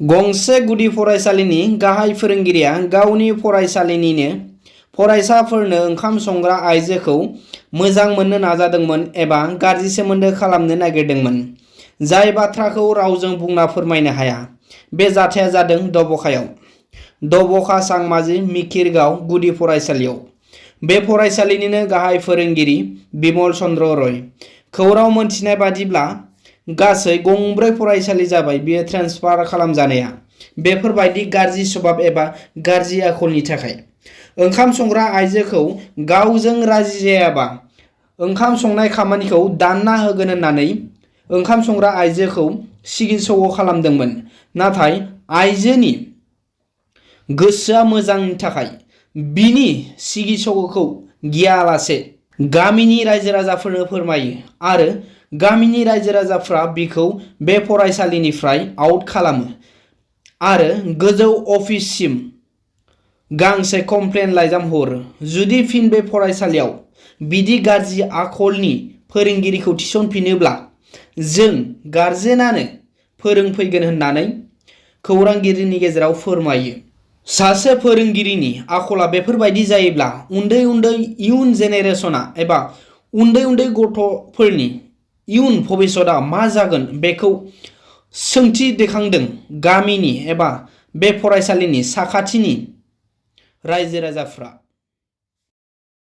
गंसे गुदि फरायसालिनि गाहाय फोरोंगिरिया गावनि फरायसालिनिनो फरायसाफोरनो ओंखाम संग्रा आइजोखौ मोजां मोननो नाजादोंमोन एबा गाज्रि सोमोन्दो खालामनो नागिरदोंमोन, जाय बाथ्राखौ रावजों बुंना फोरमायनो हाया। बे जाथाया जादों दबखायाव। दबखा सांमाजी मिकिरगाव गुदि फरायसालियाव। बे फरायसालिनिनो गाहाय फोरोंगिरि बिमल चन्द्र रय। खौरां मोनथिनाय बादिब्ला गासै गंब्रै फरायसालि जाबाय बियो ट्रेन्सफार खालामजानाया, बेफोरबायदि गाज्रि स्वभाब एबा गाज्रि आखलनि थाखाय। ओंखाम संग्रा आइजोखौ गावजों राजि जायाबा ओंखाम संनाय खामानिखौ दानना होगोन होननानै ओंखाम संग्रा आइजोखौ सिगिसग' खालामदोंमोन। नाथाय आइजोनि गोसोआ मोजांनि थाखाय बिनि सिगिसग'खौ गियालासे गामिनि रायजो राजाफोरनो फोरमायो आरो गामिनि रायजो राजाफ्रा बिखौ बे फरायसालिनिफ्राय आउट खालामो आरो गोजौ अफिससिम गांसे कमप्लेन लाइजाम हरो। जुदि फिन बे फरायसालियाव बिदि गाज्रि आखलनि फोरोंगिरिखौ थिसनफिनोब्ला जों गार्जेनानो फोरोंफैगोन होननानै खौरांगिरिनि गेजेराव फोरमायो। सासे फोरोंगिरिनि आखला बेफोरबायदि जायोब्ला उन्दै उन्दै इयुन जेनेरेशना एबा उन्दै उन्दै गथ'फोरनि इयुन भबिष्यतआ मा जागोन बेखौ सोंथि दैखांदों गामिनि एबा बे फरायसालिनि साखाथिनि रायजो राजाफ्रा।